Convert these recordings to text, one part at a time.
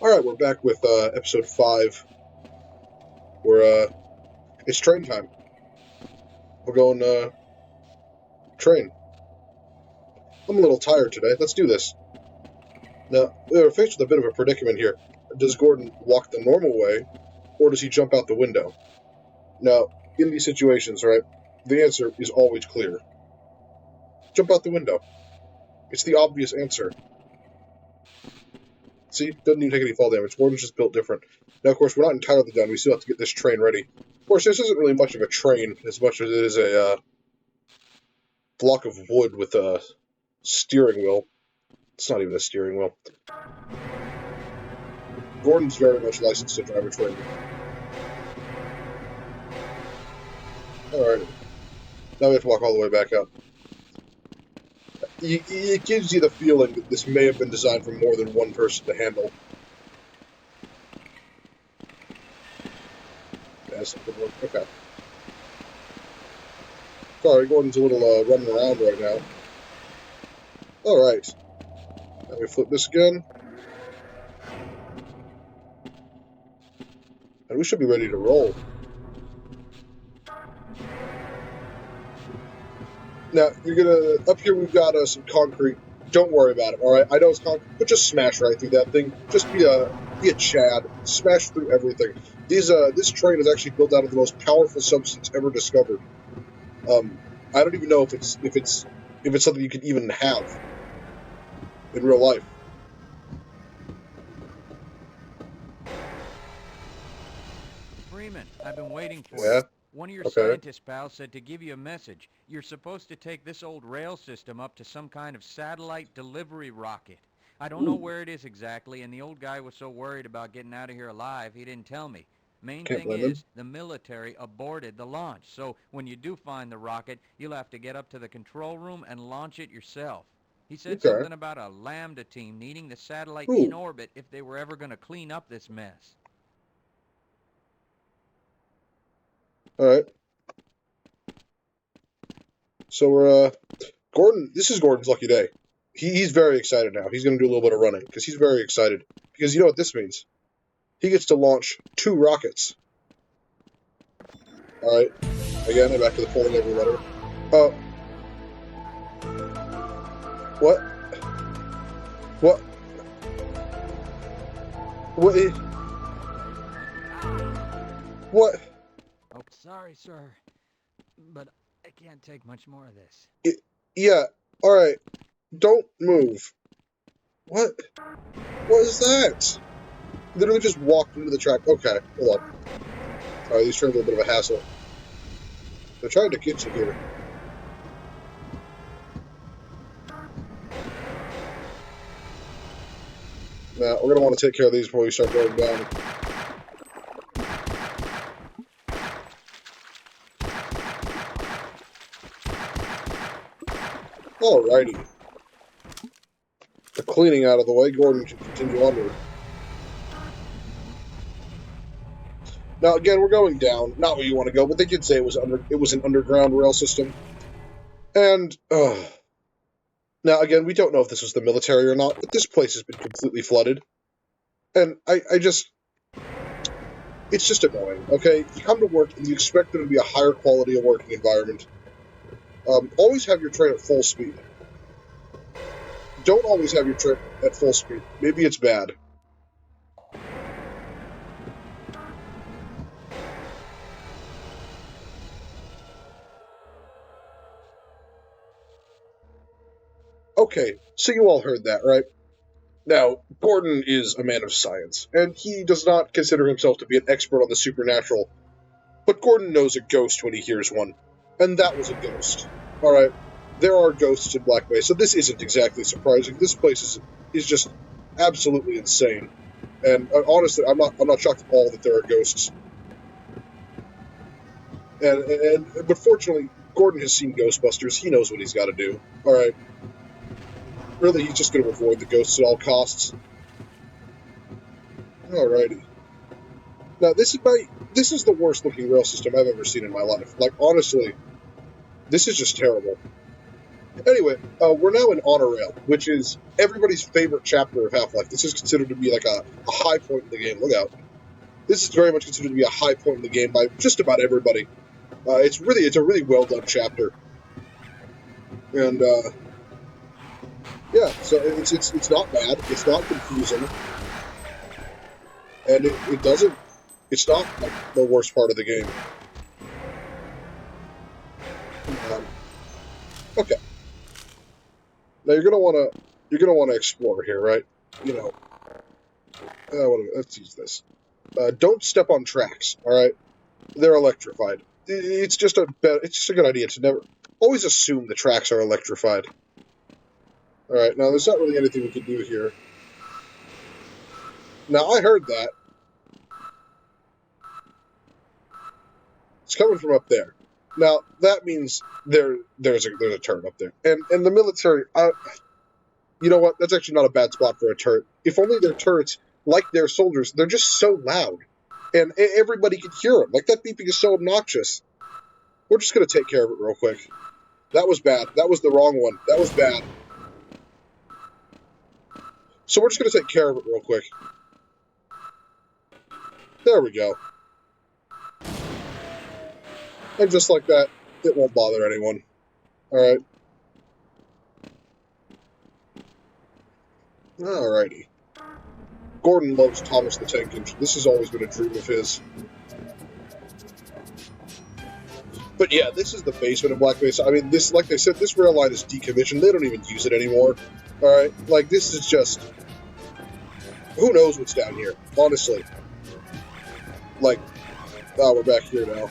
Alright, we're back with episode 5. It's train time. We're going train. I'm a little tired today. Let's do this. Now, we're faced with a bit of a predicament here. Does Gordon walk the normal way, or does he jump out the window? Now, in these situations, right, the answer is always clear. Jump out the window. It's the obvious answer. See, doesn't even take any fall damage. Gordon's just built different. Now, of course, we're not entirely done. We still have to get this train ready. Of course, this isn't really much of a train as much as it is a block of wood with a steering wheel. It's not even a steering wheel. Gordon's very much licensed to drive a train. Alright. Now we have to walk all the way back up. It gives you the feeling that this may have been designed for more than one person to handle. That's not good work. Okay. Sorry, Gordon's a little running around right now. Alright. Let me flip this again. And we should be ready to roll. Now, you're gonna... Up here we've got some concrete. Don't worry about it, alright? I know it's concrete, but just smash right through that thing. Just be a Chad. Smash through everything. This train is actually built out of the most powerful substance ever discovered. I don't even know if it's something you can even have in real life. Freeman, I've been waiting for Yeah? you. One of your scientist pals said to give you a message. You're supposed to take this old rail system up to some kind of satellite delivery rocket. I don't know where it is exactly, and the old guy was so worried about getting out of here alive, he didn't tell me. Main Can't thing blame him. is, the military aborted the launch, so when you do find the rocket, you'll have to get up to the control room and launch it yourself. He said Okay. something about a Lambda team needing the satellite Ooh. in orbit if they were ever going to clean up this mess. Alright. So we're, Gordon, this is Gordon's lucky day. He's very excited now. He's going to do a little bit of running, because he's very excited. Because you know what this means? He gets to launch 2 rockets. Alright. Again, back to the pulling every letter. What? What? What? What? Oh, sorry, sir, but I can't take much more of this. Yeah, alright. Don't move. What? What is that? Literally just walked into the track. Okay, hold on. Alright, these trains are a bit of a hassle. They're trying to get you here. Now, we're going to want to take care of these before we start going down. Alrighty. The cleaning out of the way, Gordon can continue onward. Now, again, we're going down. Not where you want to go, but they did say it was an underground rail system. And, now, again, we don't know if this was the military or not, but this place has been completely flooded. And it's just annoying, okay? You come to work and you expect there to be a higher quality of working environment. Always have your train at full speed. Don't always have your train at full speed. Maybe it's bad. Okay, so you all heard that, right? Now, Gordon is a man of science, and he does not consider himself to be an expert on the supernatural, but Gordon knows a ghost when he hears one, and that was a ghost. Alright, there are ghosts in Black Mesa. This isn't exactly surprising. This place is just absolutely insane. And honestly, I'm not shocked at all that there are ghosts. But fortunately, Gordon has seen Ghostbusters. He knows what he's got to do. Alright. Really, he's just going to avoid the ghosts at all costs. Alrighty. Now, this is the worst looking rail system I've ever seen in my life. Like, honestly, this is just terrible. Anyway, we're now in Honor Rail, which is everybody's favorite chapter of Half-Life. This is considered to be like a high point in the game. Look out. This is very much considered to be a high point in the game by just about everybody. It's a really well done chapter, and yeah, so it's not bad. It's not confusing, and it doesn't. It's not like the worst part of the game. Um, okay, now you're gonna wanna explore here, right? You know, let's use this. Don't step on tracks. All right, they're electrified. It's just a good idea to never always assume the tracks are electrified. All right, now there's not really anything we can do here. Now I heard that. It's coming from up there. Now that means there's a turret up there, and the military. You know what? That's actually not a bad spot for a turret. If only their turrets, like their soldiers, they're just so loud, and everybody can hear them. Like that beeping is so obnoxious. We're just gonna take care of it real quick. That was bad. That was the wrong one. That was bad. So we're just gonna take care of it real quick. There we go. And just like that, it won't bother anyone. Alright. Alrighty. Gordon loves Thomas the Tank Engine. This has always been a dream of his. But yeah, this is the basement of Black Mesa. I mean, this, like they said, this rail line is decommissioned. They don't even use it anymore. Alright? Like, this is just... Who knows what's down here, honestly. Like, we're back here now.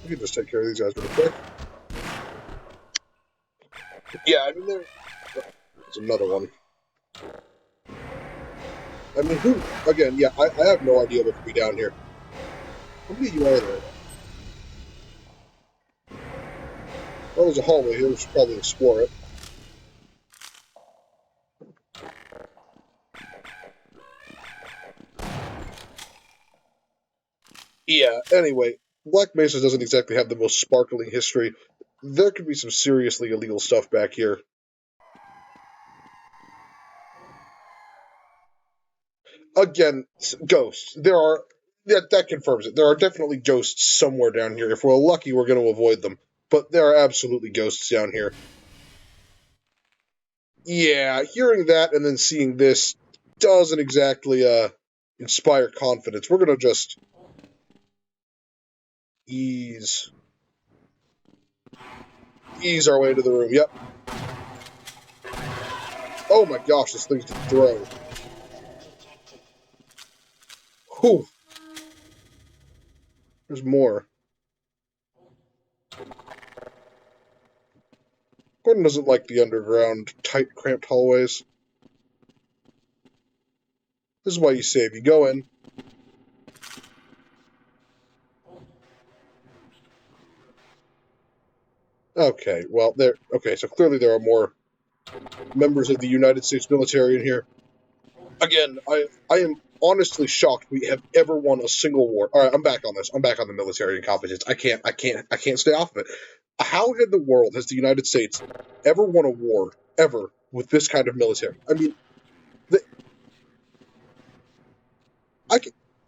We can just take care of these guys real quick. Yeah, I mean, there's another one. I mean, who... Again, yeah, I have no idea what could be down here. How many of you are there? Well, there's a hallway here. We should probably explore it. Yeah, anyway, Black Mesa doesn't exactly have the most sparkling history. There could be some seriously illegal stuff back here. Again, ghosts. There are... That confirms it. There are definitely ghosts somewhere down here. If we're lucky, we're going to avoid them. But there are absolutely ghosts down here. Yeah, hearing that and then seeing this doesn't exactly inspire confidence. We're going to just ease our way into the room. Yep. Oh my gosh, this thing can throw. Whew. There's more. Gordon doesn't like the underground, tight, cramped hallways. This is why you save. You go in. Okay, well, okay, so clearly there are more members of the United States military in here. Again, I am honestly shocked we have ever won a single war. All right, I'm back on this. I'm back on the military incompetence. I can't stay off of it. How in the world has the United States ever won a war ever with this kind of military? I mean,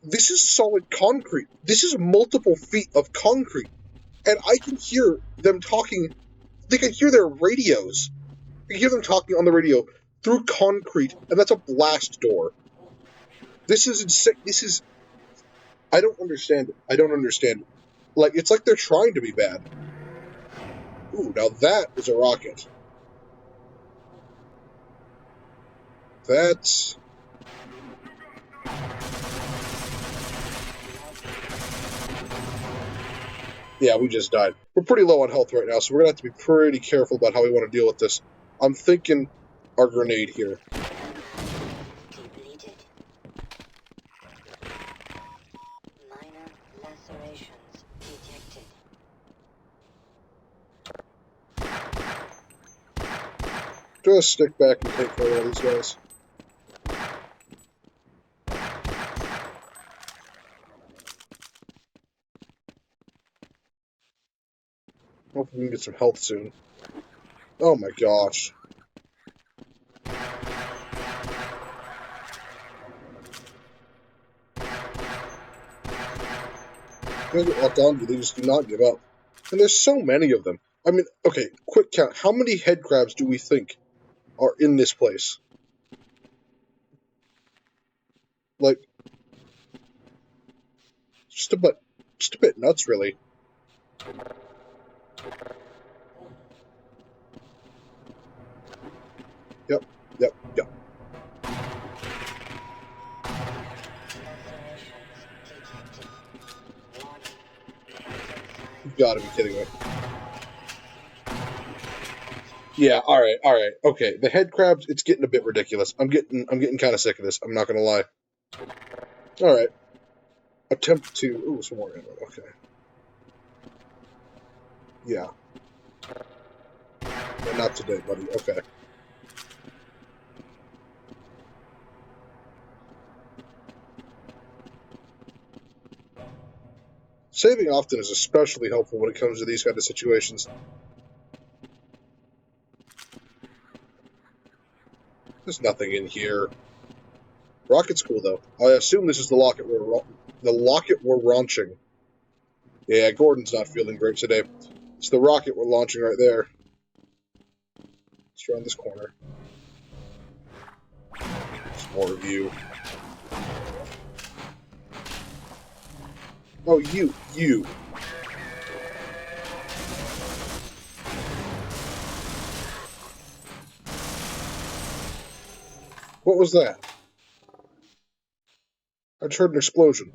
this is solid concrete. This is multiple feet of concrete, and I can hear them talking. They can hear their radios. I can hear them talking on the radio through concrete, and that's a blast door. This is insane. I don't understand it. I don't understand it. Like, it's like they're trying to be bad. Ooh, now that is a rocket. That's... Yeah, we just died. We're pretty low on health right now, so we're going to have to be pretty careful about how we want to deal with this. I'm thinking our grenade here. Depleted. Minor lacerations detected. Just stick back and take care of all these guys. Hopefully we can get some health soon. Oh my gosh. They get locked onto you, they just do not give up. And there's so many of them. I mean, okay, quick count. How many head crabs do we think are in this place? Like, just a bit nuts, really. Yep. You've got to be kidding me. Yeah, alright, okay. The head crabs, it's getting a bit ridiculous. I'm getting kind of sick of this, I'm not gonna lie. Alright. Attempt to... Ooh, some more ammo, okay. Yeah. Not today, buddy, okay. Saving often is especially helpful when it comes to these kind of situations. There's nothing in here. Rocket's cool, though. I assume this is the locket we're launching. Yeah, Gordon's not feeling great today. It's the rocket we're launching right there. Let's around this corner. There's more of you. Oh, you. What was that? I just heard an explosion.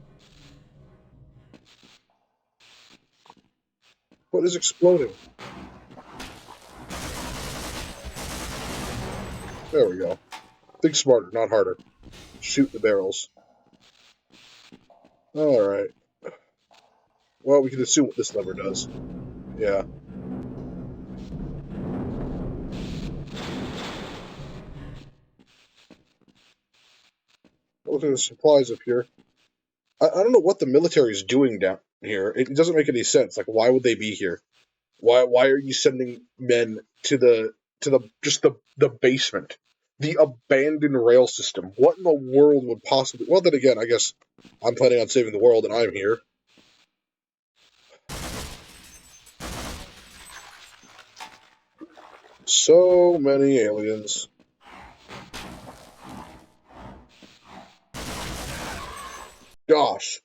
What is exploding? There we go. Think smarter, not harder. Shoot the barrels. Alright. Well, we can assume what this lever does. Yeah. Look at the supplies up here. I don't know what the military is doing down here. It doesn't make any sense. Like, why would they be here? Why are you sending men to the basement? The abandoned rail system. What in the world would possibly... Well, then again, I guess I'm planning on saving the world and I'm here. So many aliens. Gosh.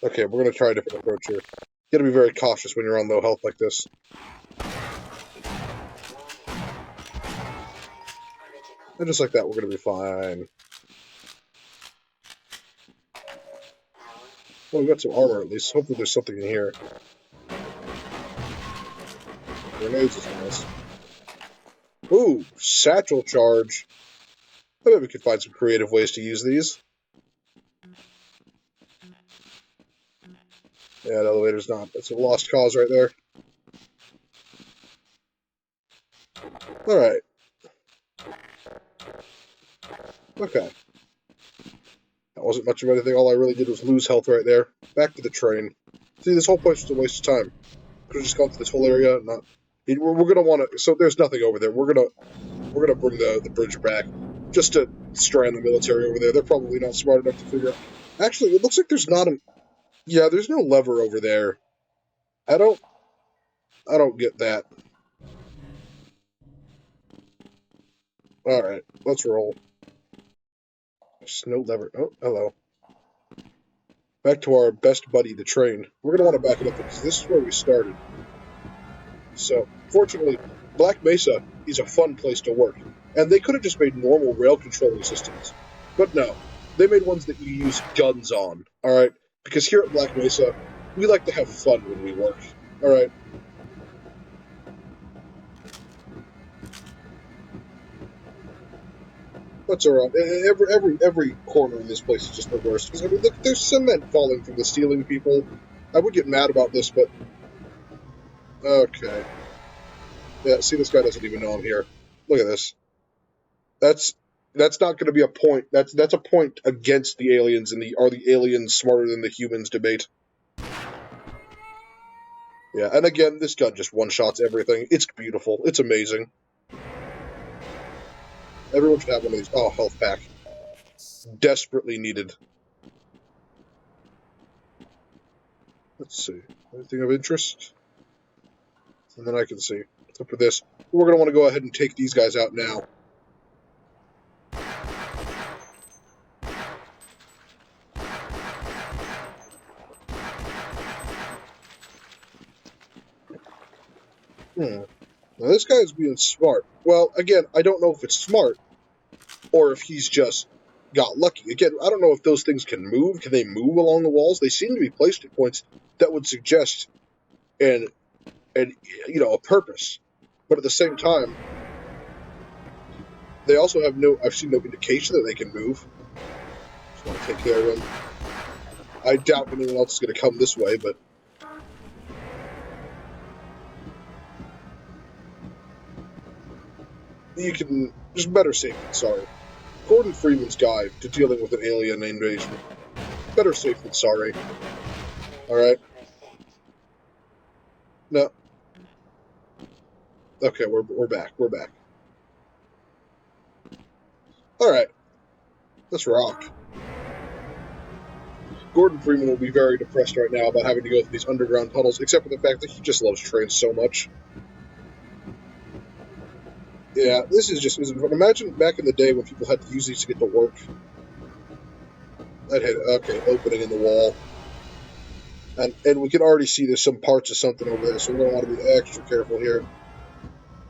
Okay, we're going to try a different approach here. You gotta be very cautious when you're on low health like this. And just like that, we're going to be fine. Well, we got some armor at least. Hopefully there's something in here. Grenades is nice. Ooh, satchel charge. I bet we could find some creative ways to use these. Yeah, the elevator's not. That's a lost cause right there. Alright. Okay. That wasn't much of anything. All I really did was lose health right there. Back to the train. See, this whole place was a waste of time. Could have just gone to this whole area. Not. We're gonna want to. So there's nothing over there. We're gonna bring the bridge back just to strand the military over there. They're probably not smart enough to figure out. Actually, it looks like there's not a. Yeah, there's no lever over there. I don't get that. All right, let's roll. There's no lever. Oh, hello. Back to our best buddy, the train. We're going to want to back it up because this is where we started. So, fortunately, Black Mesa is a fun place to work. And they could have just made normal rail controlling systems. But no, they made ones that you use guns on, alright? Because here at Black Mesa, we like to have fun when we work, alright? That's alright. Every corner in this place is just the worst. Because, I mean, look, there's cement falling from the ceiling, people. I would get mad about this, but... Okay. Yeah, see, this guy doesn't even know I'm here. Look at this. That's not going to be a point. That's a point against the aliens and are the aliens smarter than the humans debate. Yeah, and again, this gun just one-shots everything. It's beautiful. It's amazing. Everyone should have one of these. Oh, health pack. Desperately needed. Let's see. Anything of interest? And then I can see. Except for this. We're going to want to go ahead and take these guys out now. Now, this guy's being smart. Well, again, I don't know if it's smart or if he's just got lucky. Again, I don't know if those things can move. Can they move along the walls? They seem to be placed at points that would suggest a purpose. But at the same time, they also have I've seen no indication that they can move. Just want to take care of them. I doubt anyone else is going to come this way, but you can just better safe than sorry. Gordon Freeman's guide to dealing with an alien invasion. Better safe than sorry. Alright? No. Okay, we're back. We're back. Alright. Let's rock. Gordon Freeman will be very depressed right now about having to go through these underground tunnels, except for the fact that he just loves trains so much. Yeah, this is just isn't fun. Imagine back in the day when people had to use these to get to work. Okay, opening in the wall. And we can already see there's some parts of something over there, so we're going to want to be extra careful here.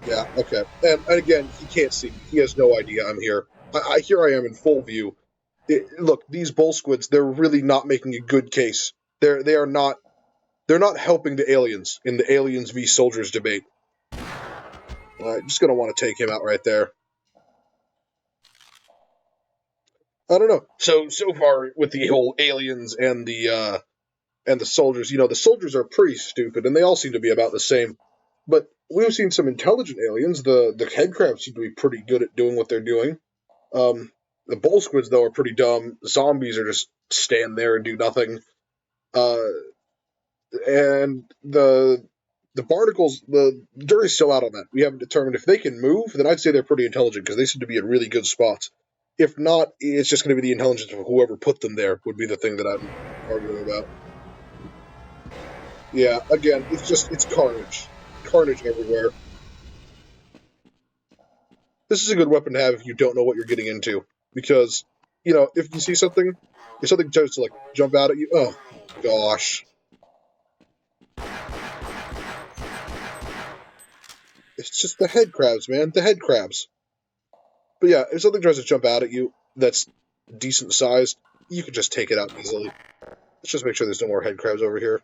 Yeah, okay. And again, he can't see me. He has no idea I'm here. Here I am in full view. Look, these bull squids, they're really not making a good case. They're not helping the aliens in the aliens v soldiers debate. Just going to want to take him out right there. I don't know. So far with the whole aliens and the soldiers, the soldiers are pretty stupid, and they all seem to be about the same. But we've seen some intelligent aliens. The head crabs seem to be pretty good at doing what they're doing. The bull squids, though, are pretty dumb. Zombies are just stand there and do nothing. And the barnacles, the jury's still out on that. We haven't determined if they can move. Then I'd say they're pretty intelligent because they seem to be in really good spots. If not, it's just going to be the intelligence of whoever put them there would be the thing that I'm arguing about. Yeah, again, it's carnage. Carnage everywhere. This is a good weapon to have if you don't know what you're getting into. Because, if you see something, if something tries to, jump out at you, oh, gosh. It's just the head crabs, man. The head crabs. But yeah, if something tries to jump out at you that's decent sized, you can just take it out easily. Let's just make sure there's no more head crabs over here.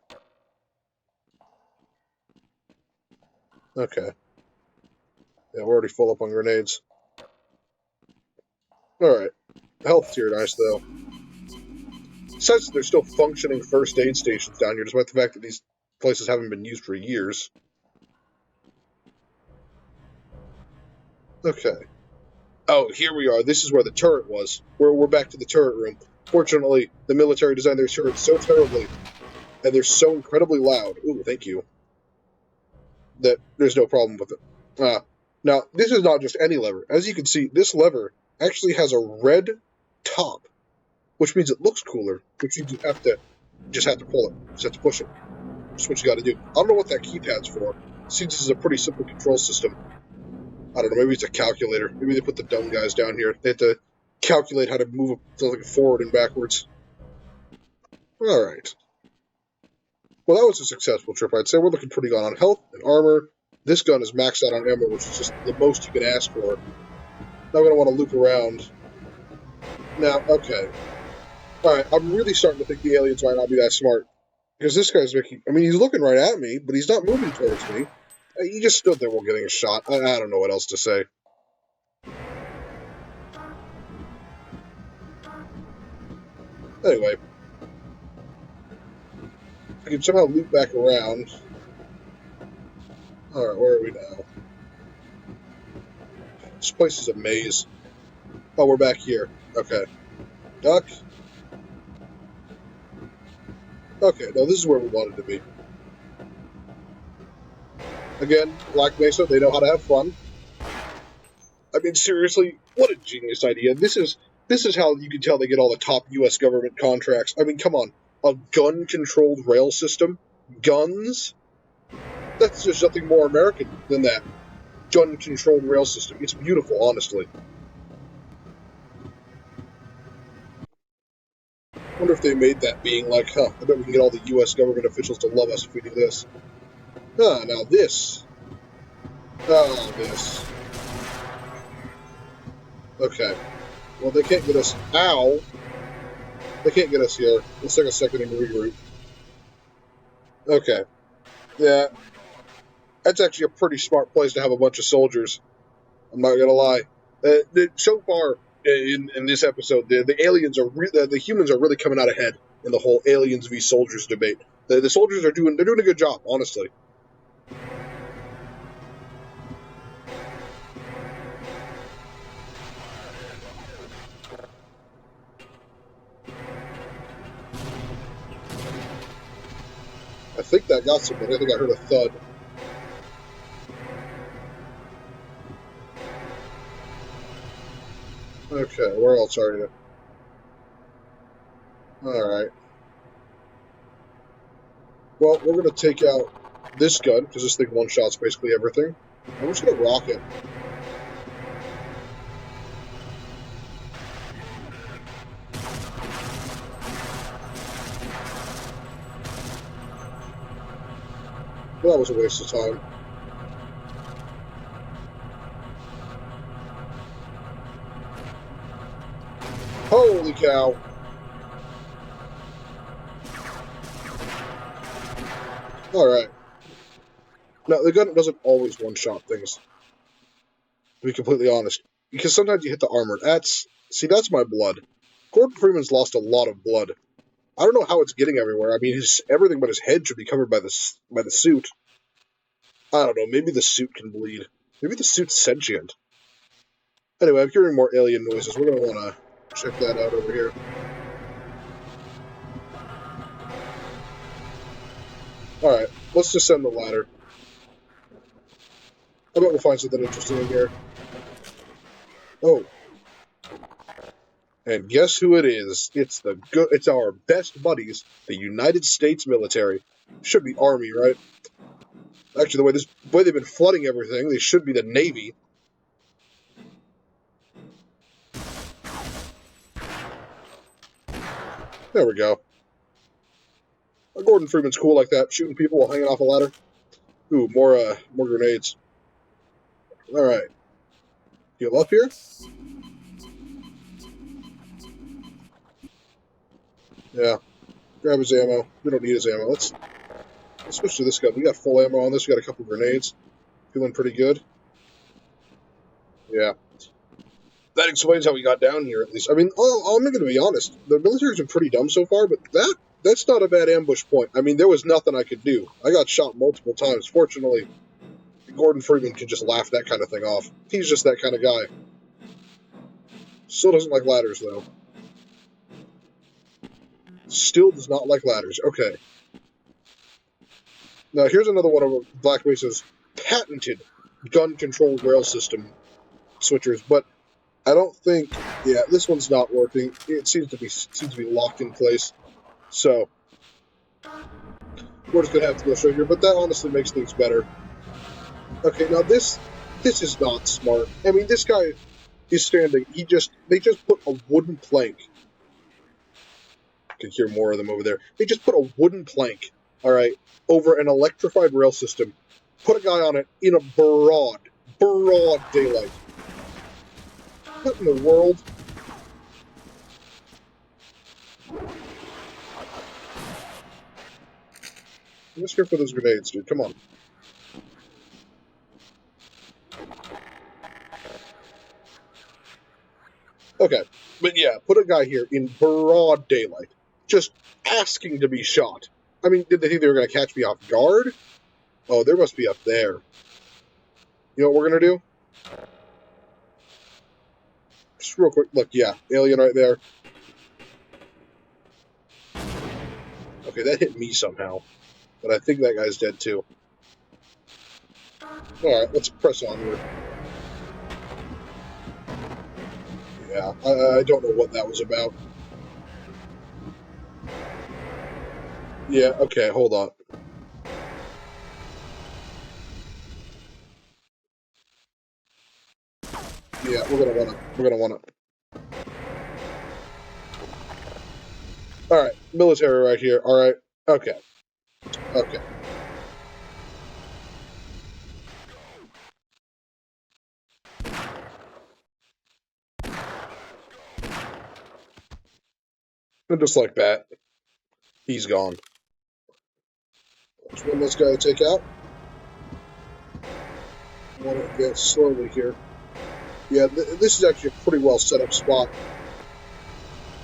Okay. Yeah, we're already full up on grenades. Alright. Health tier nice, though. Besides, there's still functioning first aid stations down here, despite the fact that these places haven't been used for years. Okay. Oh, here we are. This is where the turret was. We're back to the turret room. Fortunately, the military designed their turrets so terribly, and they're so incredibly loud. Ooh, thank you. That there's no problem with it. Now, this is not just any lever. As you can see, this lever actually has a red top, which means it looks cooler, which means you just have to pull it. Just have to push it. That's what you got to do. I don't know what that keypad's for. It seems this is a pretty simple control system. I don't know, maybe it's a calculator. Maybe they put the dumb guys down here. They have to calculate how to move something forward and backwards. Alright. Well, that was a successful trip, I'd say. We're looking pretty good on health and armor. This gun is maxed out on ammo, which is just the most you can ask for. Now we're going to want to loop around. Now, okay. Alright, I'm really starting to think the aliens might not be that smart. Because this guy's making... I mean, he's looking right at me, but he's not moving towards me. He just stood there while getting a shot. I don't know what else to say. Anyway. I can somehow loop back around. Alright, where are we now? This place is a maze. Oh, we're back here. Okay. Duck. Okay, no, this is where we wanted to be. Again, Black Mesa, they know how to have fun. I mean, seriously, what a genius idea. This is how you can tell they get all the top U.S. government contracts. I mean, come on. A gun-controlled rail system? Guns? That's just nothing more American than that. Gun-controlled rail system. It's beautiful, honestly. Wonder if they made that being like, huh, I bet we can get all the U.S. government officials to love us if we do this. Ah, now this. Oh, this. Okay. Well, they can't get us. Ow! They can't get us here. Let's take a second and regroup. Okay. Yeah, that's actually a pretty smart place to have a bunch of soldiers. I'm not gonna lie. So far in this episode, the aliens are the humans are really coming out ahead in the whole aliens v soldiers debate. The soldiers are doing a good job, honestly. I think that got somebody. I think I heard a thud. Okay, where else are you? Alright. Well, we're going to take out this gun, because this thing one-shots basically everything. I'm just going to rock it. Well, that was a waste of time. Holy cow! Alright. Now, the gun doesn't always one-shot things, to be completely honest. Because sometimes you hit the armor. That's my blood. Gordon Freeman's lost a lot of blood. I don't know how it's getting everywhere. I mean, everything but his head should be covered by the suit. I don't know. Maybe the suit can bleed. Maybe the suit's sentient. Anyway, I'm hearing more alien noises. We're going to want to check that out over here. Alright, let's descend the ladder. I bet we'll find something interesting in here. Oh. And guess who it is? It's our best buddies, the United States military. Should be Army, right? Actually, the way they've been flooding everything, they should be the Navy. There we go. Gordon Freeman's cool like that, shooting people while hanging off a ladder. Ooh, more grenades. Alright. Heal up here? Yeah. Grab his ammo. We don't need his ammo. Let's switch to this gun. We got full ammo on this. We got a couple grenades. Feeling pretty good. Yeah. That explains how we got down here, at least. I mean, I'm going to be honest. The military's been pretty dumb so far, but that's not a bad ambush point. I mean, there was nothing I could do. I got shot multiple times. Fortunately, Gordon Freeman can just laugh that kind of thing off. He's just that kind of guy. Still doesn't like ladders, though. Still does not like ladders. Okay. Now, here's another one of Black Mesa's patented gun-controlled rail system switchers, but I don't think... Yeah, this one's not working. It seems to be locked in place. So, we're just going to have to go straight here, but that honestly makes things better. Okay, now this is not smart. I mean, this guy is standing. They just put a wooden plank. I can hear more of them over there. They just put a wooden plank, alright, over an electrified rail system. Put a guy on it in a broad daylight. What in the world? I'm just here for those grenades, dude. Come on. Okay, but yeah, put a guy here in broad daylight, just asking to be shot. I mean, did they think they were going to catch me off guard? Oh, there must be up there. You know what we're going to do? Just real quick, look, yeah, alien right there. Okay, that hit me somehow, but I think that guy's dead too. Alright, let's press onward. Yeah, I don't know what that was about. Yeah, okay, hold on. Yeah, we're gonna wanna. Alright, military right here, alright. Okay, okay. And just like that, he's gone. Which one this guy to take out? I want to advance slowly here. Yeah, this is actually a pretty well set up spot.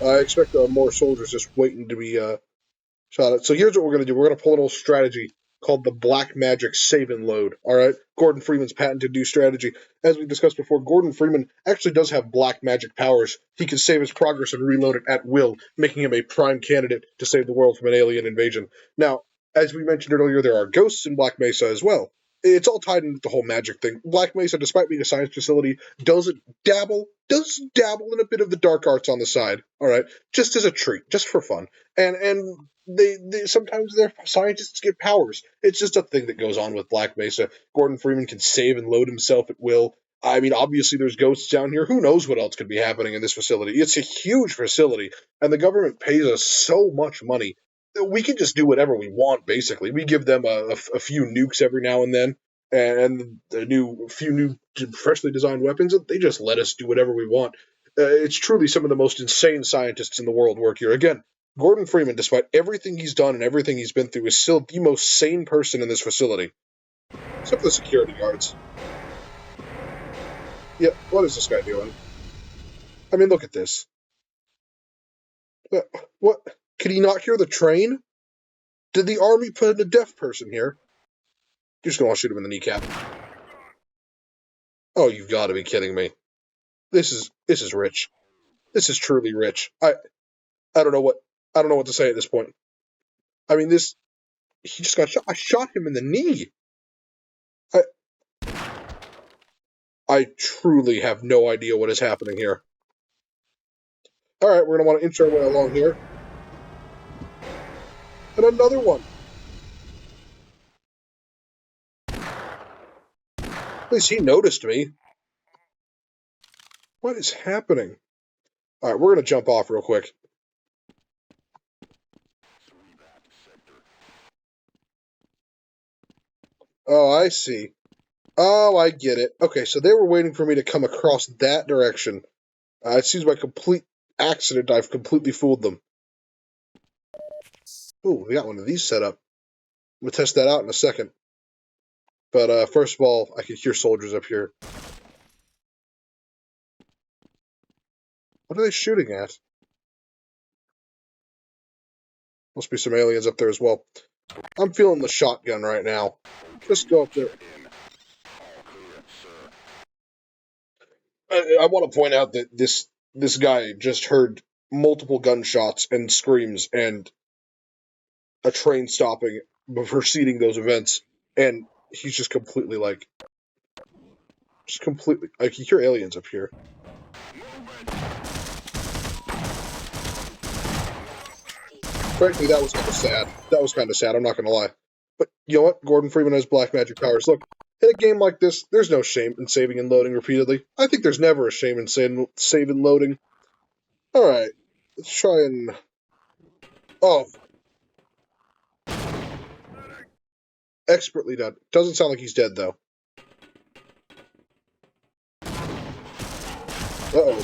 I expect more soldiers just waiting to be shot at. So here's what we're going to do. We're going to pull an old strategy called the Black Magic Save and Load. All right, Gordon Freeman's patented new strategy. As we discussed before, Gordon Freeman actually does have black magic powers. He can save his progress and reload it at will, making him a prime candidate to save the world from an alien invasion. Now, as we mentioned earlier, there are ghosts in Black Mesa as well. It's all tied into the whole magic thing. Black Mesa, despite being a science facility, does dabble in a bit of the dark arts on the side. All right, just as a treat, just for fun. And they sometimes their scientists get powers. It's just a thing that goes on with Black Mesa. Gordon Freeman can save and load himself at will. I mean, obviously there's ghosts down here. Who knows what else could be happening in this facility? It's a huge facility, and the government pays us so much money. We can just do whatever we want. Basically, we give them a few nukes every now and then, and a few new freshly designed weapons. They just let us do whatever we want. It's truly some of the most insane scientists in the world work here. Again, Gordon Freeman, despite everything he's done and everything he's been through, is still the most sane person in this facility. Except for the security guards. Yeah, what is this guy doing? I mean, look at this. What? Could he not hear the train? Did the army put in a deaf person here? You're just gonna want to shoot him in the kneecap. Oh, you've got to be kidding me. This is rich. This is truly rich. I don't know what I don't know what to say at this point. I mean, this he just got shot. I shot him in the knee. I I truly have no idea what is happening here. All right, we're gonna want to inch our way along here, and another one. At least he noticed me. What is happening? All right, we're gonna jump off real quick. Oh, I see. Oh, I get it. Okay, so they were waiting for me to come across that direction. It seems by complete accident I've completely fooled them. Ooh, we got one of these set up. I'm gonna test that out in a second. But first of all, I can hear soldiers up here. What are they shooting at? Must be some aliens up there as well. I'm feeling the shotgun right now. Just go up there. I want to point out that this guy just heard multiple gunshots and screams and a train stopping preceding those events, and he's just completely just completely you hear aliens up here. Frankly, that was kind of sad. That was kind of sad. I'm not gonna lie. But you know what? Gordon Freeman has black magic powers. Look, in a game like this, there's no shame in saving and loading repeatedly. I think there's never a shame in save and loading. All right, let's try and. Oh, expertly done. Doesn't sound like he's dead though. Uh-oh.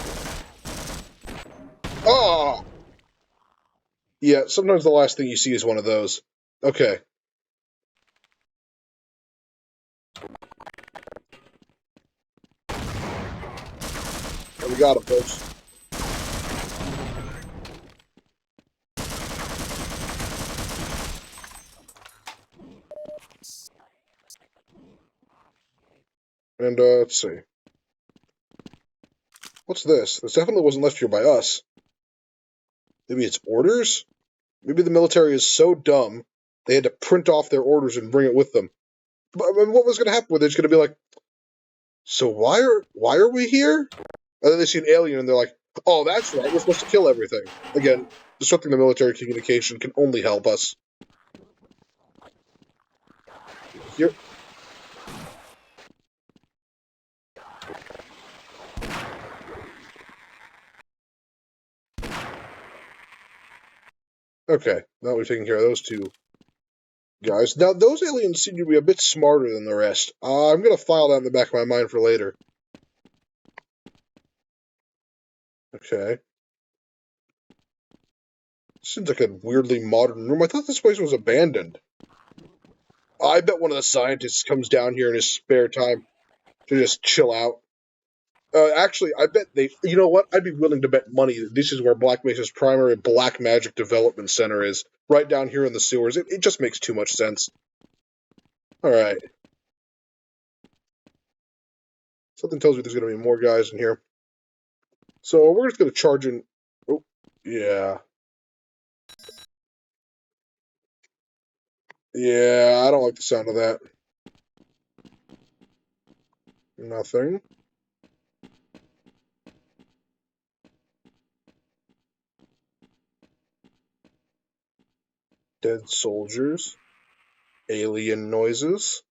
Ah! Yeah, sometimes the last thing you see is one of those. Okay. We got him, folks. And, let's see. What's this? This definitely wasn't left here by us. Maybe it's orders? Maybe the military is so dumb, they had to print off their orders and bring it with them. But I mean, what was going to happen with it? It's going to be like, so why are we here? And then they see an alien and they're like, oh, that's right, we're supposed to kill everything. Again, disrupting the military communication can only help us. Here. Okay, now we've taken care of those two guys. Now, those aliens seem to be a bit smarter than the rest. I'm going to file that in the back of my mind for later. Okay. Seems like a weirdly modern room. I thought this place was abandoned. I bet one of the scientists comes down here in his spare time to just chill out. Actually, I bet they. You know what? I'd be willing to bet money that this is where Black Mesa's primary black magic development center is. Right down here in the sewers. It just makes too much sense. Alright. Something tells me there's going to be more guys in here. So we're just going to charge in. Oh, yeah. Yeah, I don't like the sound of that. Nothing. Dead soldiers. Alien noises.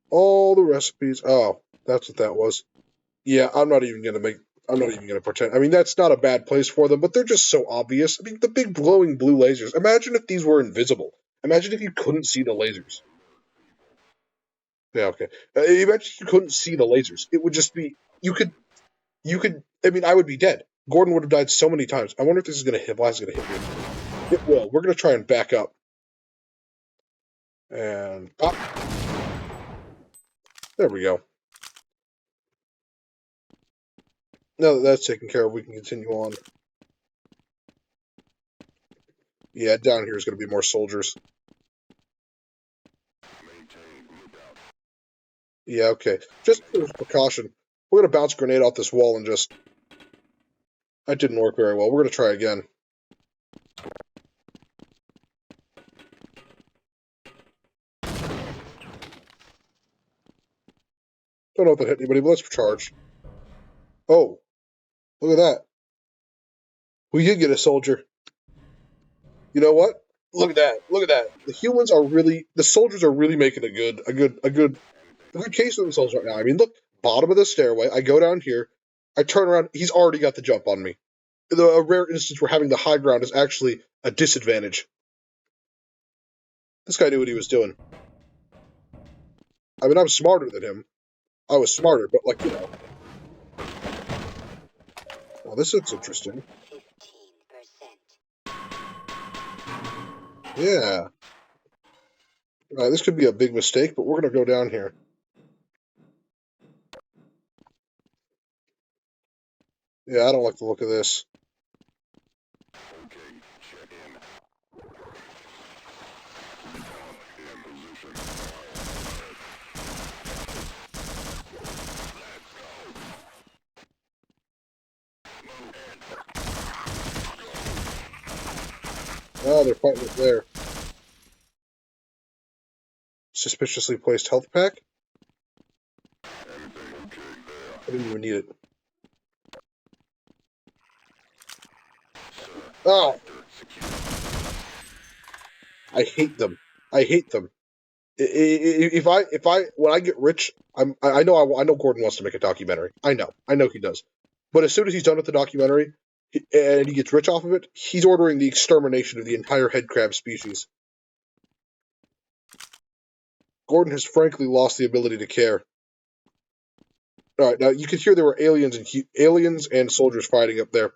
All the recipes. Oh, that's what that was. Yeah, I'm not even gonna pretend. I mean, that's not a bad place for them, but they're just so obvious. I mean, the big glowing blue lasers. Imagine if these were invisible. Imagine if you couldn't see the lasers. Yeah, okay. Imagine if you couldn't see the lasers. It would just be you could. I mean, I would be dead. Gordon would have died so many times. I wonder if this is gonna hit. Why is it gonna hit me? It will. We're gonna try and back up and pop. There we go. Now that that's taken care of, we can continue on. Yeah, down here is going to be more soldiers. Yeah, okay. Just for precaution, we're going to bounce a grenade off this wall and just... That didn't work very well. We're going to try again. Don't know if that hit anybody, but let's charge. Oh, look at that. We did get a soldier. You know what? Look at that. Look at that. The soldiers are really making a good case of themselves right now. I mean, look, bottom of the stairway. I go down here. I turn around. He's already got the jump on me. A rare instance where having the high ground is actually a disadvantage. This guy knew what he was doing. I mean, I'm smarter than him. I was smarter, but like, you know. Well, this looks interesting. 15%. Yeah. This could be a big mistake, but we're going to go down here. Yeah, I don't like the look of this. Oh, they're fighting it there. Suspiciously placed health pack? I didn't even need it. Oh! I hate them. I hate them. When I get rich, I know Gordon wants to make a documentary. I know he does. But as soon as he's done with the documentary, and he gets rich off of it, he's ordering the extermination of the entire headcrab species. Gordon has frankly lost the ability to care. All right, now you can hear there were aliens and soldiers fighting up there.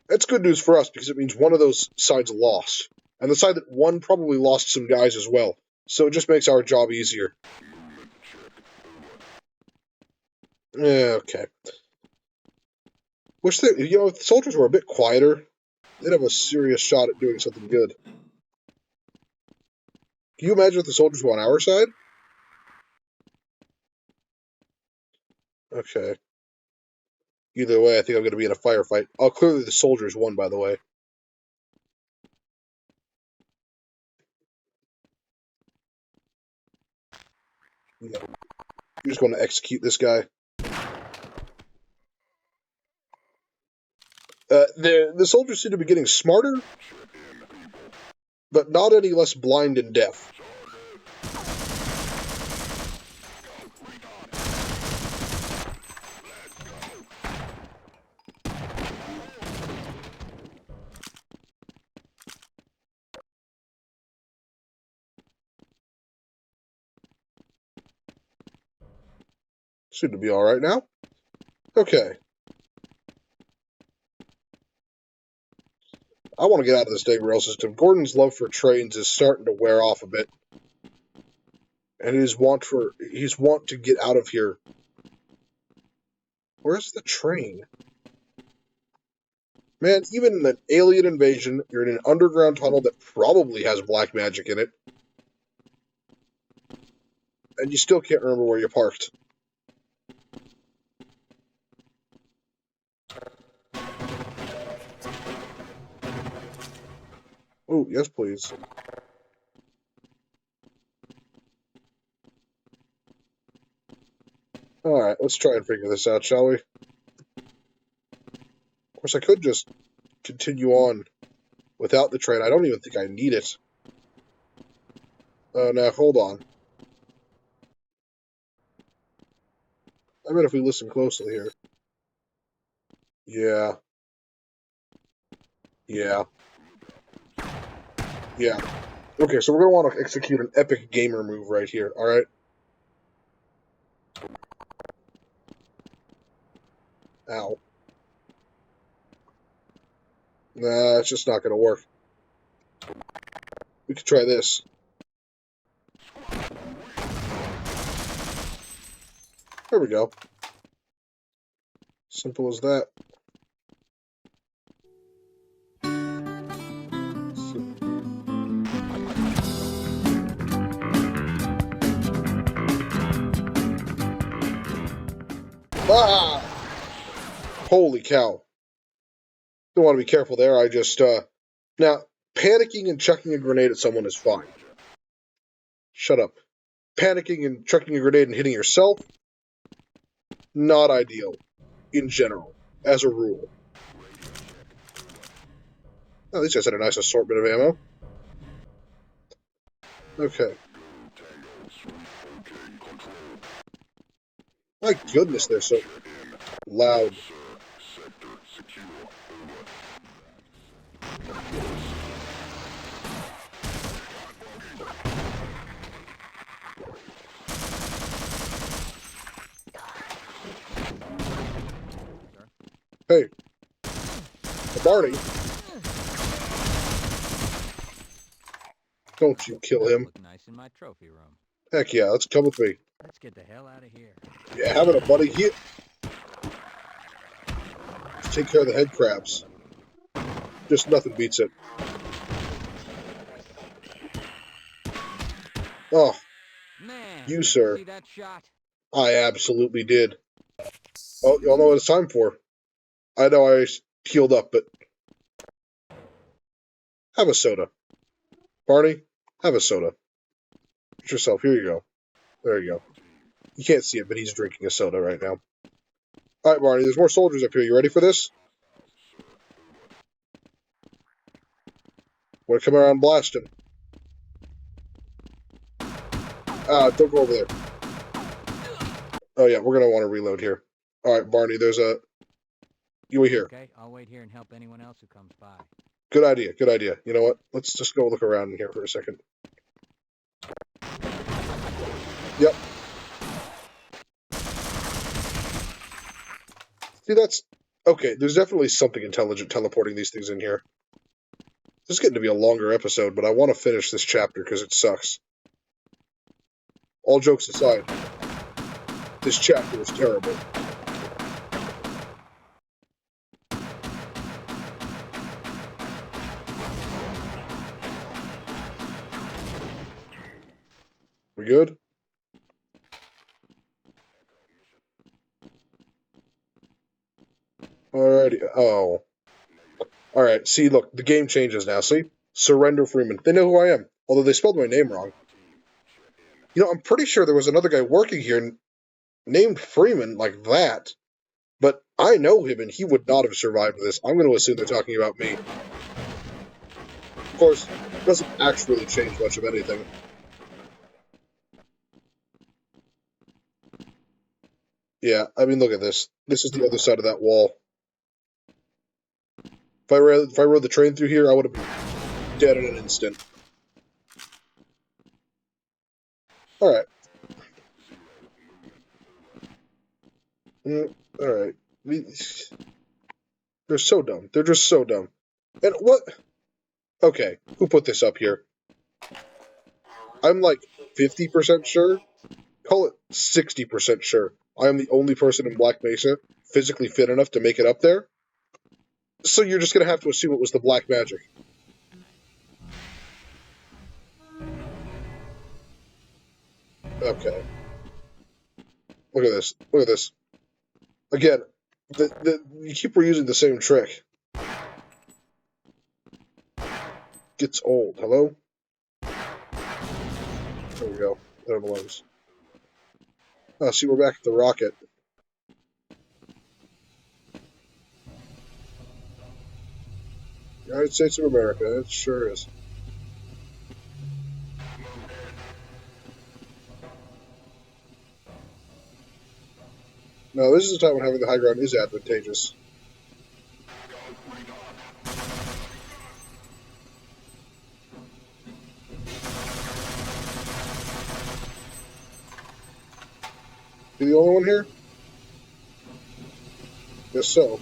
That's good news for us because it means one of those sides lost, and the side that won probably lost some guys as well. So it just makes our job easier. Yeah, okay. Wish that if the soldiers were a bit quieter, they'd have a serious shot at doing something good. Can you imagine if the soldiers were on our side? Okay. Either way, I think I'm going to be in a firefight. Oh, clearly the soldiers won, by the way. Yeah. You're just going to execute this guy. The soldiers seem to be getting smarter, but not any less blind and deaf. Seem to be alright now. Okay. I want to get out of this dang rail system. Gordon's love for trains is starting to wear off a bit. And he's want to get out of here. Where's the train? Man, even in an alien invasion, you're in an underground tunnel that probably has black magic in it. And you still can't remember where you parked. Oh, yes, please. Alright, let's try and figure this out, shall we? Of course, I could just continue on without the train. I don't even think I need it. Now, hold on. I bet if we listen closely here. Yeah. Yeah. Yeah. Okay, so we're going to want to execute an epic gamer move right here, alright? Ow. Nah, it's just not going to work. We could try this. There we go. Simple as that. Ah! Holy cow. Don't want to be careful there. I just, Now, panicking and chucking a grenade at someone is fine. Shut up. Panicking and chucking a grenade and hitting yourself, not ideal. In general. As a rule. Oh, these guys had a nice assortment of ammo. Okay. My goodness, they're so loud. Hey. Barney. Don't you kill him. Look nice in my trophy room. Heck yeah, let's come with me. Let's get the hell out of here. Yeah, having a buddy here. Let's take care of the head crabs. Just nothing beats it. Oh, Man, you, sir. see that shot? I absolutely did. Oh, y'all know what it's time for. I know I healed up, but have a soda. Barney, have a soda. Get yourself. Here you go. There you go. You can't see it, but he's drinking a soda right now. All right, Barney, there's more soldiers up here. You ready for this? Want to come around and blast him? Don't go over there. Oh, yeah, we're going to want to reload here. All right, Barney, there's a... You were here. Okay, I'll wait here and help anyone else who comes by. Good idea, good idea. You know what? Let's just go look around in here for a second. Yep. See, that's... Okay, there's definitely something intelligent teleporting these things in here. This is getting to be a longer episode, but I want to finish this chapter because it sucks. All jokes aside, this chapter is terrible. We good? Alrighty. Oh. Alright, see, look, the game changes now, see? Surrender Freeman. They know who I am, although they spelled my name wrong. You know, I'm pretty sure there was another guy working here named Freeman like that, but I know him and he would not have survived this. I'm going to assume they're talking about me. Of course, it doesn't actually change much of anything. Yeah, I mean, look at this. This is the other side of that wall. If I rode the train through here, I would have been dead in an instant. Alright. Alright. They're so dumb. They're just so dumb. And what? Okay, who put this up here? I'm like 50% sure. Call it 60% sure. I am the only person in Black Mesa physically fit enough to make it up there. So you're just gonna have to assume it was the black magic. Okay. Look at this. Look at this. Again, you keep reusing the same trick. Gets old. Hello? There we go. There it belongs. Oh, see, we're back at the rocket. United States of America. It sure is. No, this is the time when having the high ground is advantageous. You the only one here? Guess so.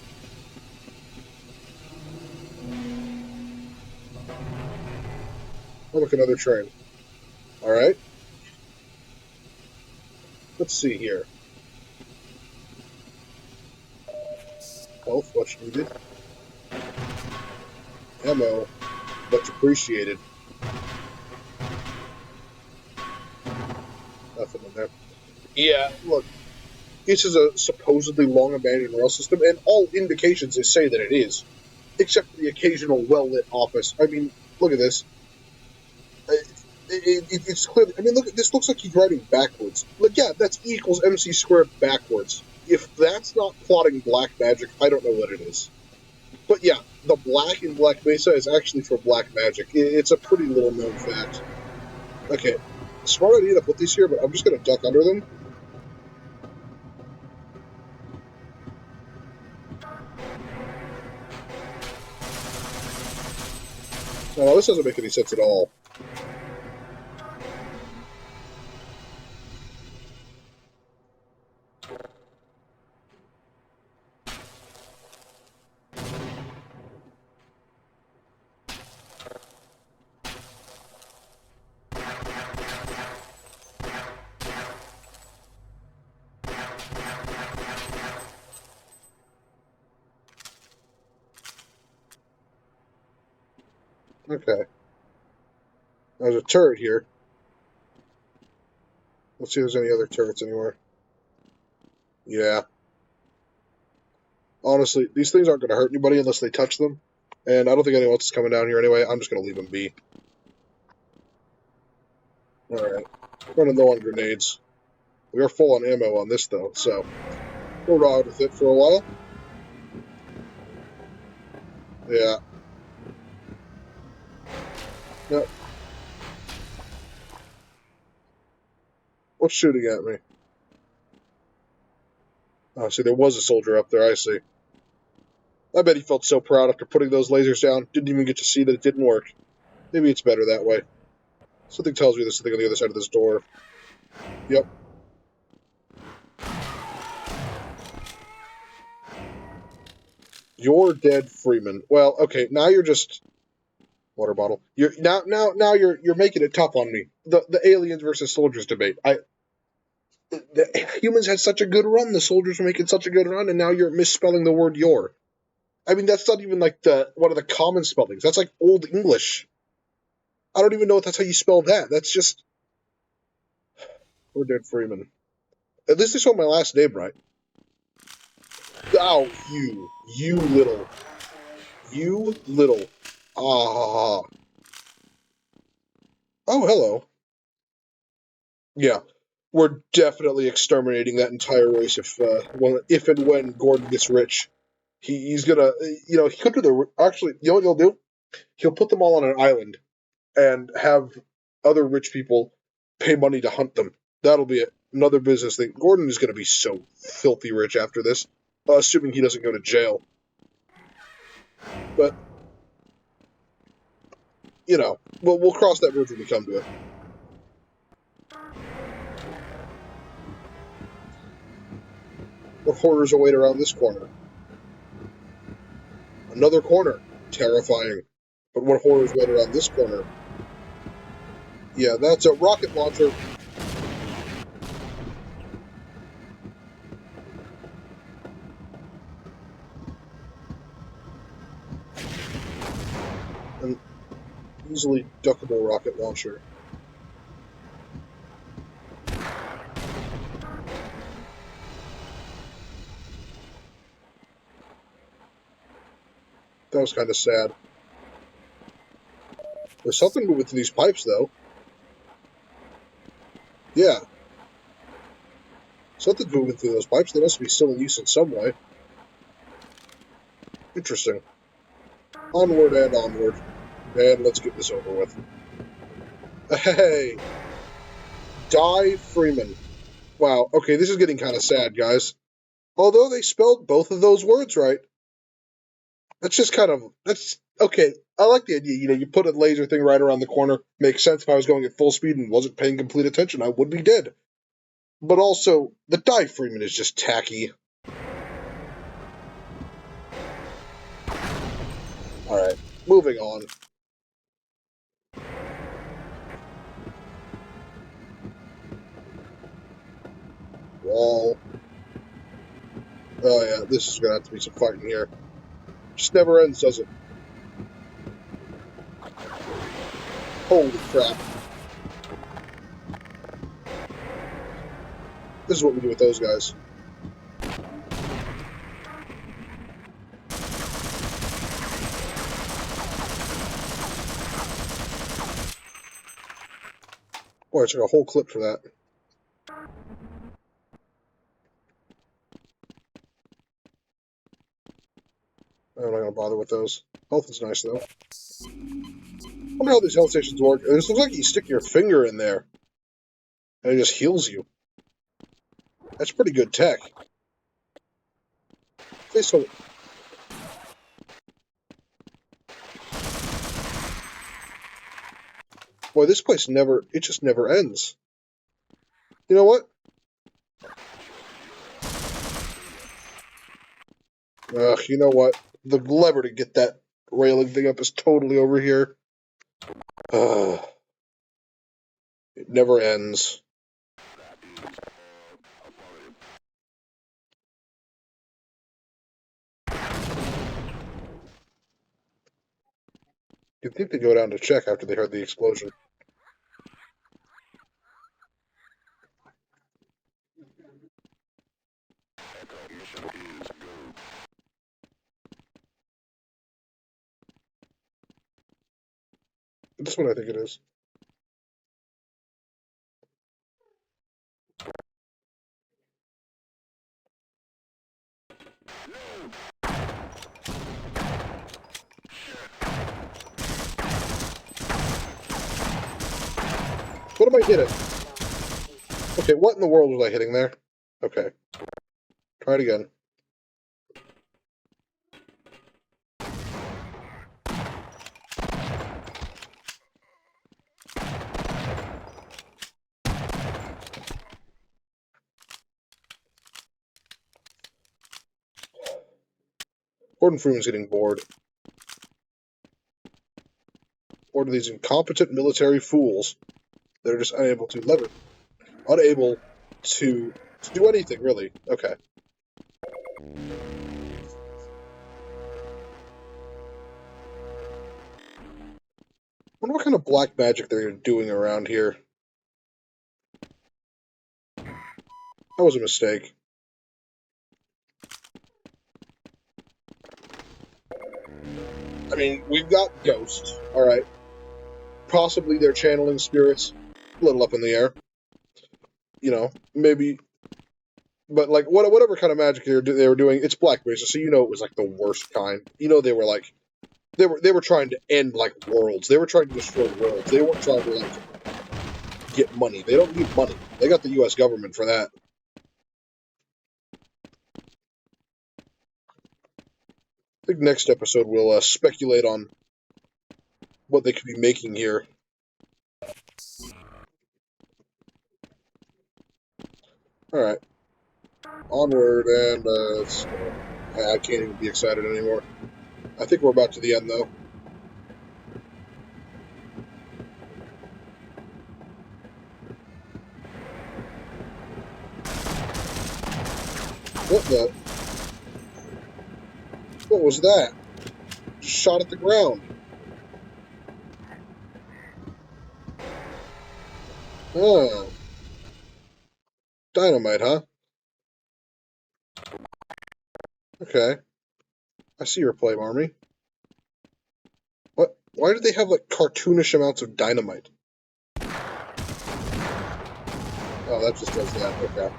Oh, look, another train. Alright. Let's see here. Health, much needed. Ammo, much appreciated. Nothing in there. Yeah, look. This is a supposedly long abandoned rail system, and all indications say that it is. Except for the occasional well-lit office. I mean, look at this. It's clear. I mean, look. This looks like he's writing backwards. Like, yeah, that's E equals MC squared backwards. If that's not plotting black magic, I don't know what it is. But yeah, the black in Black Mesa is actually for black magic. It's a pretty little known fact. Okay, smart idea to put these here, but I'm just gonna duck under them. No, this doesn't make any sense at all. Okay. There's a turret here. Let's see if there's any other turrets anywhere. Yeah. Honestly, these things aren't going to hurt anybody unless they touch them. And I don't think anyone else is coming down here anyway. I'm just going to leave them be. Alright. Running low on grenades. We are full on ammo on this, though, so we'll ride with it for a while. Yeah. No. What's shooting at me? Oh, see, there was a soldier up there, I see. I bet he felt so proud after putting those lasers down, didn't even get to see that it didn't work. Maybe it's better that way. Something tells me there's something on the other side of this door. Yep. You're dead, Freeman. Well, okay, now you're just water bottle. You're now you're making it tough on me. The aliens versus soldiers debate. The humans had such a good run, the soldiers were making such a good run, and now you're misspelling the word your. I mean, that's not even like one of the common spellings. That's like Old English. I don't even know if that's how you spell that. That's just we're dead, Freeman. At least they spelled my last name right. Oh, you little. Ah. Oh, hello. Yeah, we're definitely exterminating that entire race if and when Gordon gets rich. He's gonna, he could do actually, you know what he'll do? He'll put them all on an island and have other rich people pay money to hunt them. That'll be another business thing. Gordon is gonna be so filthy rich after this, assuming he doesn't go to jail. But, we'll cross that bridge when we come to it. What horrors await around this corner? Another corner. Terrifying. But what horrors wait around this corner? Yeah, that's a rocket launcher. An easily duckable rocket launcher. That was kind of sad. There's something moving through these pipes, though. Yeah. Something's moving through those pipes. They must be still in use in some way. Interesting. Onward and onward. And let's get this over with. Hey! Die Freeman. Wow, okay, this is getting kind of sad, guys. Although they spelled both of those words right. That's okay. I like the idea. You put a laser thing right around the corner. Makes sense. If I was going at full speed and wasn't paying complete attention, I would be dead. But also, the Die Freeman is just tacky. Alright, moving on. Wall. Oh yeah, this is gonna have to be some fighting here. Just never ends, does it? Holy crap. This is what we do with those guys. Boy, I took a whole clip for that. I'm not gonna bother with those. Health is nice, though. I wonder how these health stations work. It looks like you stick your finger in there, and it just heals you. That's pretty good tech. So boy, this place just never ends. You know what? Ugh, you know what? The lever to get that railing thing up is totally over here. It never ends. You'd think they'd go down to check after they heard the explosion. This one I think it is. What am I hitting? Okay, what in the world was I hitting there? Okay. Try it again. Gordon Freeman's getting bored. Bored of these incompetent military fools that are just unable to do anything, really. Okay. I wonder what kind of black magic they're doing around here. That was a mistake. I mean, we've got ghosts, alright. Possibly they're channeling spirits. A little up in the air. maybe, but like whatever kind of magic they were doing, it's Black Mesa, so it was like the worst kind. They were like they were trying to end like worlds. They were trying to destroy worlds. They weren't trying to like get money. They don't need money. They got the U.S. government for that. I think next episode we'll speculate on what they could be making here. All right, onward, and I can't even be excited anymore. I think we're about to the end though. What the? What was that? Just shot at the ground. Oh, dynamite, huh? Okay, I see your play, Army. What? Why do they have like cartoonish amounts of dynamite? Oh, that just does that. Okay.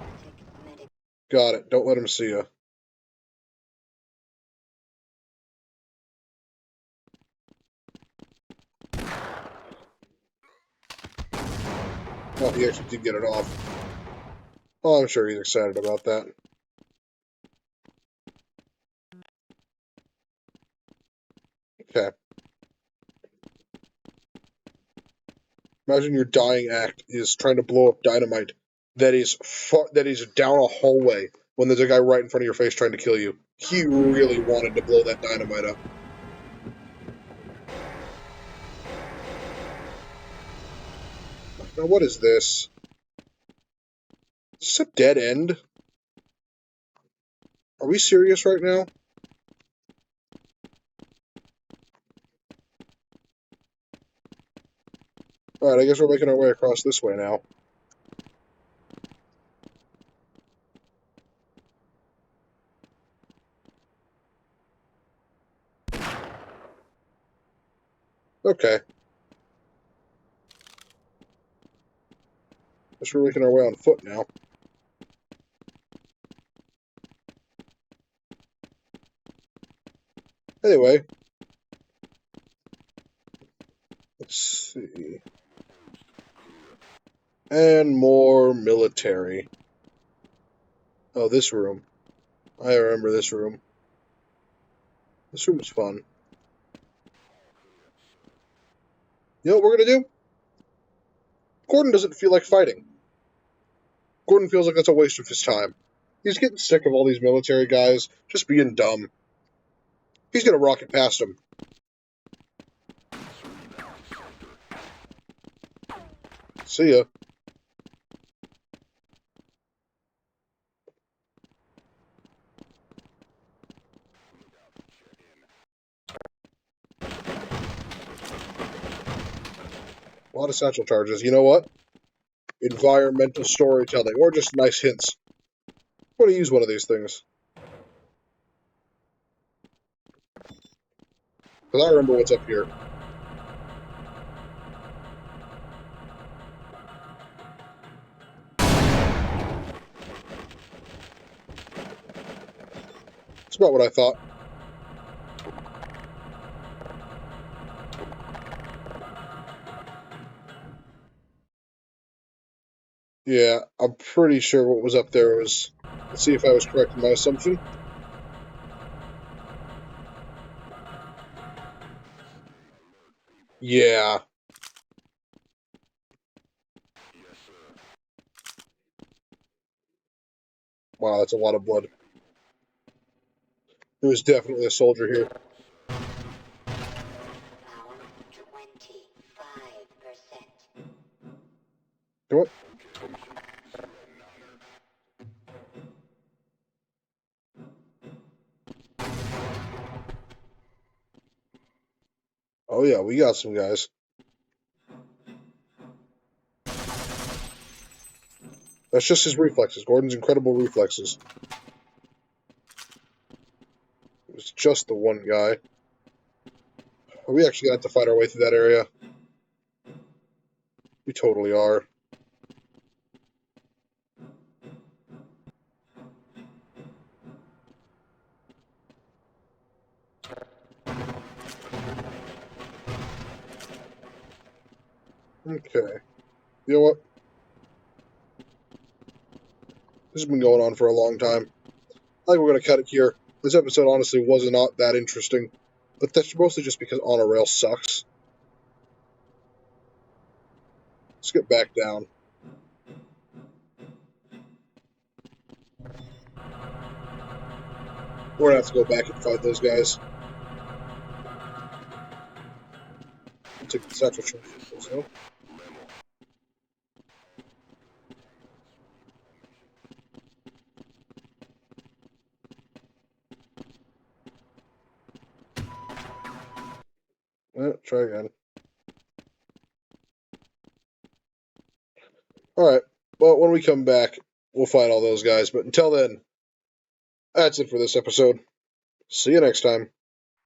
Got it. Don't let him see you. Oh, he actually did get it off. Oh, I'm sure he's excited about that. Okay. Imagine your dying act is trying to blow up dynamite that is down a hallway when there's a guy right in front of your face trying to kill you. He really wanted to blow that dynamite up. Now, what is this? Is this a dead end? Are we serious right now? Alright, I guess we're making our way across this way now. Okay. Guess we're making our way on foot now. Anyway. Let's see. And more military. Oh, this room. I remember this room. This room is fun. You know what we're gonna do? Gordon doesn't feel like fighting. Gordon feels like that's a waste of his time. He's getting sick of all these military guys just being dumb. He's gonna rocket past him. See ya. A lot of satchel charges. You know what? Environmental storytelling, or just nice hints. I'm gonna use one of these things. Because I remember what's up here. It's about what I thought. Yeah, I'm pretty sure what was up there was... Let's see if I was correct in my assumption. Yeah. Wow, that's a lot of blood. There was definitely a soldier here. 25%. What? Oh yeah, we got some guys. That's just his reflexes. Gordon's incredible reflexes. It was just the one guy. Are we actually gonna have to fight our way through that area? We totally are. Okay. You know what? This has been going on for a long time. I think we're going to cut it here. This episode honestly was not that interesting, but that's mostly just because On a Rail sucks. Let's get back down. We're going to have to go back and fight those guys. Take the satchel charge. So. Try again. Alright, well, when we come back, we'll fight all those guys, but until then, that's it for this episode. See you next time.